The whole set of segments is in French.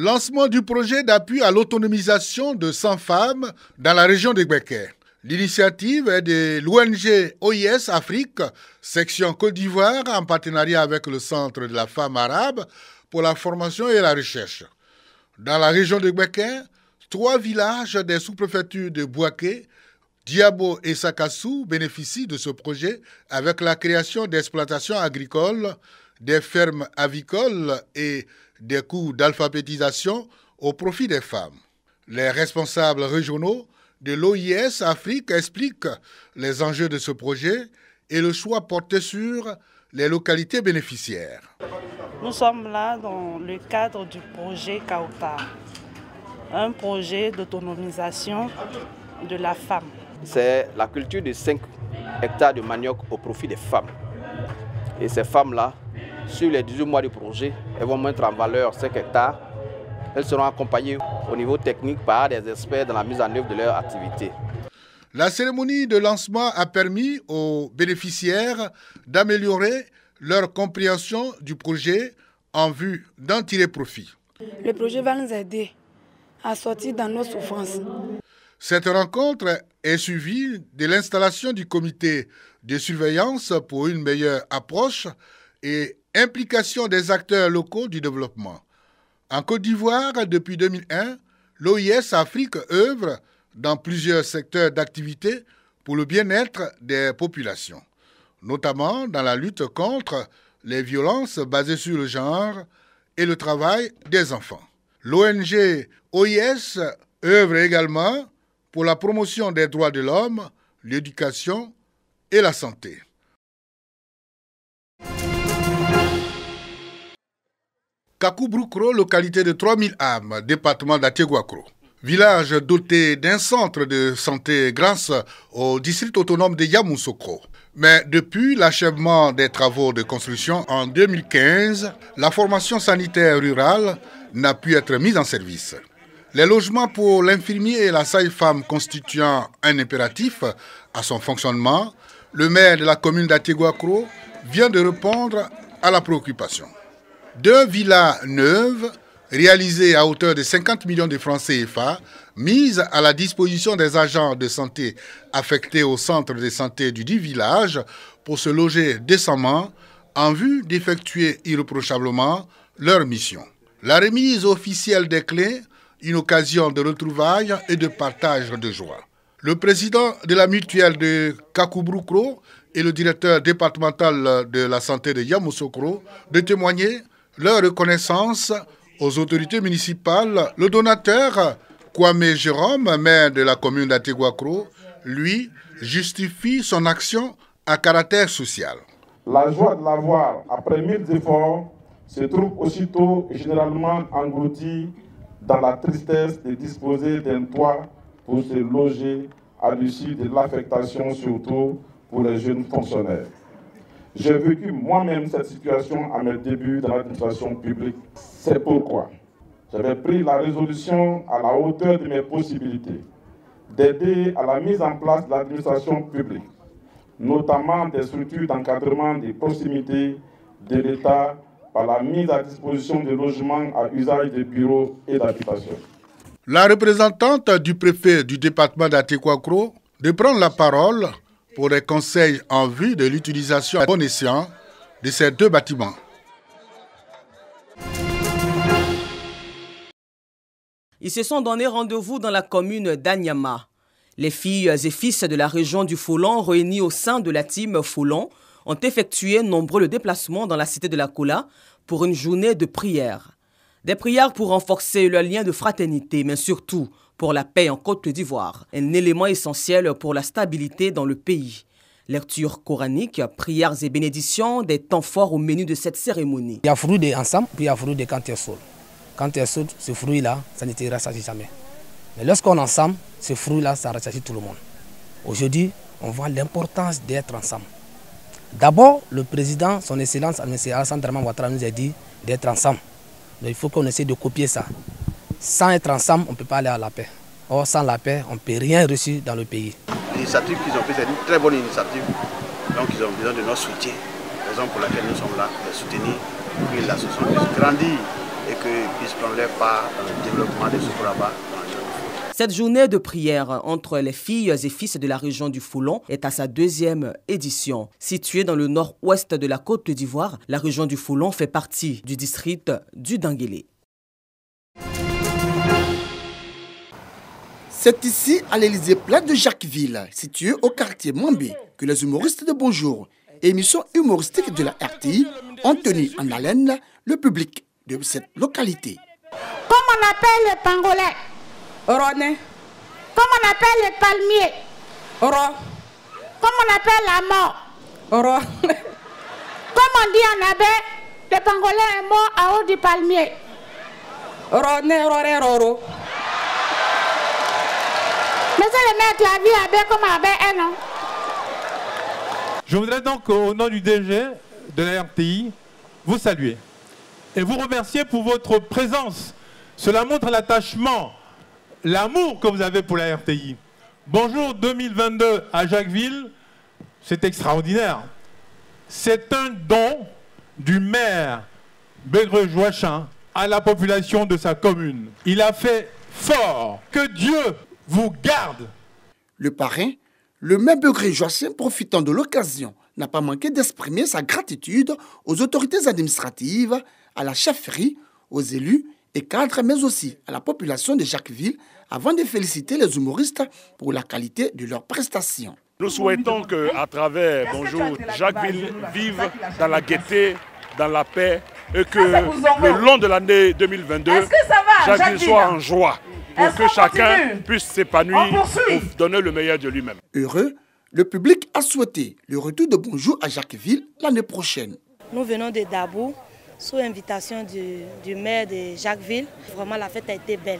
Lancement du projet d'appui à l'autonomisation de 100 femmes dans la région de Gbeke. L'initiative est de l'ONG OIS Afrique, section Côte d'Ivoire, en partenariat avec le Centre de la femme arabe pour la formation et la recherche. Dans la région de Gbeke, 3 villages des sous-préfectures de Bouaké, Diabo et Sakassou bénéficient de ce projet avec la création d'exploitations agricoles, des fermes avicoles et des cours d'alphabétisation au profit des femmes. Les responsables régionaux de l'OIS Afrique expliquent les enjeux de ce projet et le choix porté sur les localités bénéficiaires. Nous sommes là dans le cadre du projet Kauta, un projet d'autonomisation de la femme. C'est la culture de 5 hectares de manioc au profit des femmes. Et ces femmes-là, sur les 18 mois du projet, elles vont mettre en valeur 5 hectares. Elles seront accompagnées au niveau technique par des experts dans la mise en œuvre de leur activité. La cérémonie de lancement a permis aux bénéficiaires d'améliorer leur compréhension du projet en vue d'en tirer profit. Le projet va nous aider à sortir dans nos souffrances. Cette rencontre est suivie de l'installation du comité de surveillance pour une meilleure approche et implication des acteurs locaux du développement. En Côte d'Ivoire, depuis 2001, l'OIS Afrique œuvre dans plusieurs secteurs d'activité pour le bien-être des populations, notamment dans la lutte contre les violences basées sur le genre et le travail des enfants. L'ONG OIS œuvre également pour la promotion des droits de l'homme, l'éducation et la santé. Kakoubrukro, localité de 3000 âmes, département d'Ateguakro. Village doté d'un centre de santé grâce au district autonome de Yamoussoukro. Mais depuis l'achèvement des travaux de construction en 2015, la formation sanitaire rurale n'a pu être mise en service. Les logements pour l'infirmier et la sage-femme constituant un impératif à son fonctionnement, le maire de la commune d'Ateguakro vient de répondre à la préoccupation. 2 villas neuves, réalisées à hauteur de 50 millions de francs CFA, mises à la disposition des agents de santé affectés au centre de santé du dit village pour se loger décemment en vue d'effectuer irréprochablement leur mission. La remise officielle des clés, une occasion de retrouvailles et de partage de joie. Le président de la mutuelle de Kakoubrukro et le directeur départemental de la santé de Yamoussoukro de témoigner leur reconnaissance aux autorités municipales. Le donateur, Kwame Jérôme, maire de la commune d'Ateguakro, lui, justifie son action à caractère social. La joie de l'avoir, après 1000 efforts, se trouve aussitôt et généralement engloutie dans la tristesse de disposer d'un toit pour se loger à l'issue de l'affectation, surtout pour les jeunes fonctionnaires. J'ai vécu moi-même cette situation à mes débuts dans l'administration publique. C'est pourquoi j'avais pris la résolution à la hauteur de mes possibilités d'aider à la mise en place de l'administration publique, notamment des structures d'encadrement des proximités de l'État par la mise à disposition de logements à usage de bureaux et d'habitation. La représentante du préfet du département d'Ateguakro de prendre la parole pour des conseils en vue de l'utilisation à bon escient de ces 2 bâtiments. Ils se sont donné rendez-vous dans la commune d'Anyama. Les filles et fils de la région du Folon, réunis au sein de la team Folon, ont effectué nombreux déplacements dans la cité de la Kola pour une journée de prière. Des prières pour renforcer le lien de fraternité, mais surtout pour la paix en Côte d'Ivoire, un élément essentiel pour la stabilité dans le pays. Lecture coranique, prières et bénédictions, des temps forts au menu de cette cérémonie. Il y a fruit d'ensemble, puis il y a fruit de quand tu es seul. Quand tu es seul, ce fruit-là, ça ne te rassasie jamais. Mais lorsqu'on est ensemble, ce fruit-là, ça rassasie tout le monde. Aujourd'hui, on voit l'importance d'être ensemble. D'abord, le président, son excellence, M. Alassane Dramane Ouattara, nous a dit d'être ensemble. Donc il faut qu'on essaie de copier ça. Sans être ensemble, on ne peut pas aller à la paix. Or, sans la paix, on ne peut rien réussir dans le pays. L'initiative qu'ils ont prise, c'est une très bonne initiative. Donc ils ont besoin de notre soutien. Raison pour laquelle nous sommes là pour les soutenir, pour que l'association puisse grandir et qu'ils puissent prendre leur part dans le développement de ce là-bas. Cette journée de prière entre les filles et fils de la région du Foulon est à sa 2e édition. Située dans le nord-ouest de la Côte d'Ivoire, la région du Foulon fait partie du district du Denguélé. C'est ici, à l'Élysée Place de Jacquesville, situé au quartier Mambé, que les humoristes de Bonjour, émission humoristique de la RTI, ont tenu en haleine le public de cette localité. Comment on appelle les pangolais? Oroné. Comment on appelle les palmiers? Oro. Comment on appelle la mort? Oro. Comme on dit en abé, le pangolais est mort à haut du palmier. Oroné, ororé, roro. Monsieur le maire, tu as vu abé comme abé est, non? Je voudrais donc, au nom du DG de la RTI, vous saluer et vous remercier pour votre présence. Cela montre l'attachement, l'amour que vous avez pour la RTI. Bonjour 2022 à Jacquesville, c'est extraordinaire. C'est un don du maire Begré-Joachim à la population de sa commune. Il a fait fort. Que Dieu vous garde. Le parrain, le maire Begré-Joachim, profitant de l'occasion, n'a pas manqué d'exprimer sa gratitude aux autorités administratives, à la chefferie, aux élus et cadres, mais aussi à la population de Jacquesville, avant de féliciter les humoristes pour la qualité de leurs prestations. Nous souhaitons qu'à travers Bonjour Jacquesville vive dans la gaieté, dans la paix, et que le long de l'année 2022, Jacquesville soit en joie, pour que chacun puisse s'épanouir, pour donner le meilleur de lui-même. Heureux, le public a souhaité le retour de Bonjour à Jacquesville l'année prochaine. Nous venons de Dabou, sous invitation du maire de Jacquesville. Vraiment, la fête a été belle.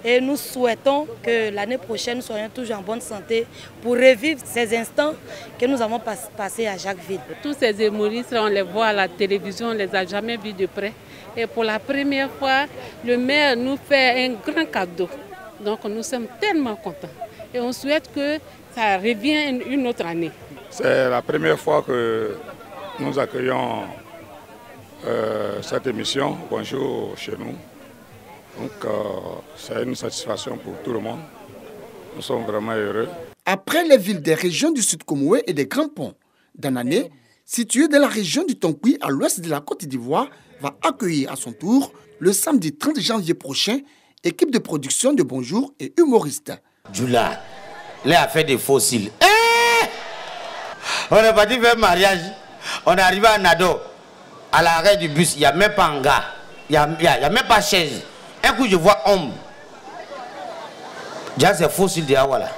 Et nous souhaitons que l'année prochaine, nous soyons toujours en bonne santé pour revivre ces instants que nous avons passés à Jacquesville. Tous ces humoristes, on les voit à la télévision, on ne les a jamais vus de près. Et pour la première fois, le maire nous fait un grand cadeau. Donc nous sommes tellement contents. Et on souhaite que ça revienne une autre année. C'est la première fois que nous accueillons cette émission Bonjour chez nous. Donc c'est une satisfaction pour tout le monde. Nous sommes vraiment heureux. Après les villes des régions du Sud Comoé et des Grands Ponts, Danané, située dans la région du Tonkoui à l'ouest de la Côte d'Ivoire, va accueillir à son tour le samedi 30 janvier prochain équipe de production de Bonjour et humoristes. Djoula, là a fait des fossiles. On est parti faire un mariage. On est arrivé à Nado. À l'arrêt du bus, il n'y a même pas un gars. Il n'y a même pas de chaise. Un coup, je vois homme. Déjà, c'est fossile de Awala.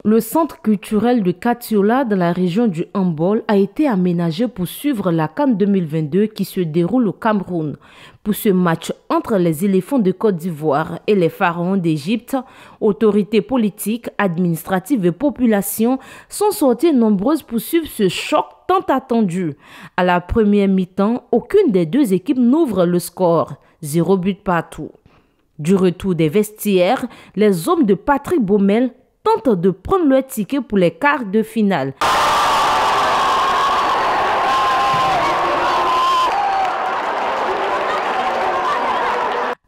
Le centre culturel de Katiola dans la région du Hambol a été aménagé pour suivre la CAN 2022 qui se déroule au Cameroun. Pour ce match entre les éléphants de Côte d'Ivoire et les pharaons d'Égypte, autorités politiques, administratives et populations sont sorties nombreuses pour suivre ce choc tant attendu. À la première mi-temps, aucune des deux équipes n'ouvre le score, 0 but partout. Du retour des vestiaires, les hommes de Patrick Baumel tentent de prendre leur ticket pour les quarts de finale.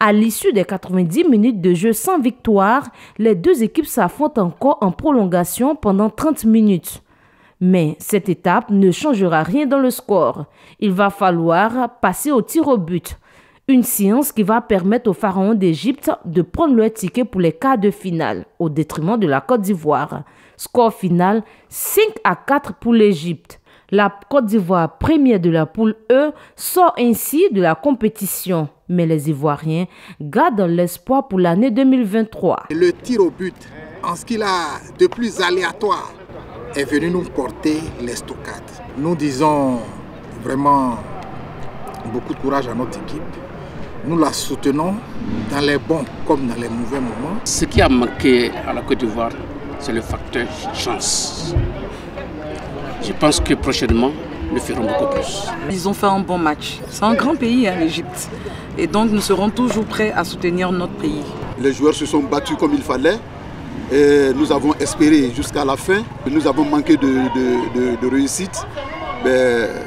À l'issue des 90 minutes de jeu sans victoire, les deux équipes s'affrontent encore en prolongation pendant 30 minutes. Mais cette étape ne changera rien dans le score. Il va falloir passer au tir au but. Une séance qui va permettre aux pharaons d'Égypte de prendre leur ticket pour les quarts de finale, au détriment de la Côte d'Ivoire. Score final 5-4 pour l'Égypte. La Côte d'Ivoire, première de la poule E, sort ainsi de la compétition. Mais les Ivoiriens gardent l'espoir pour l'année 2023. Le tir au but, en ce qu'il a de plus aléatoire, est venu nous porter l'estocade. Nous disons vraiment beaucoup de courage à notre équipe. Nous la soutenons dans les bons comme dans les mauvais moments. Ce qui a manqué à la Côte d'Ivoire, c'est le facteur chance. Je pense que prochainement, nous ferons beaucoup plus. Ils ont fait un bon match. C'est un grand pays, l'Égypte. Et donc, nous serons toujours prêts à soutenir notre pays. Les joueurs se sont battus comme il fallait. Nous avons espéré jusqu'à la fin. Nous avons manqué de réussite.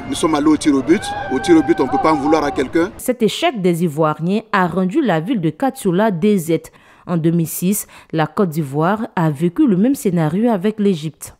Nous sommes allés au tir au but. Au tir au but, on ne peut pas en vouloir à quelqu'un. Cet échec des Ivoiriens a rendu la ville de Katsula déserte. En 2006, la Côte d'Ivoire a vécu le même scénario avec l'Égypte.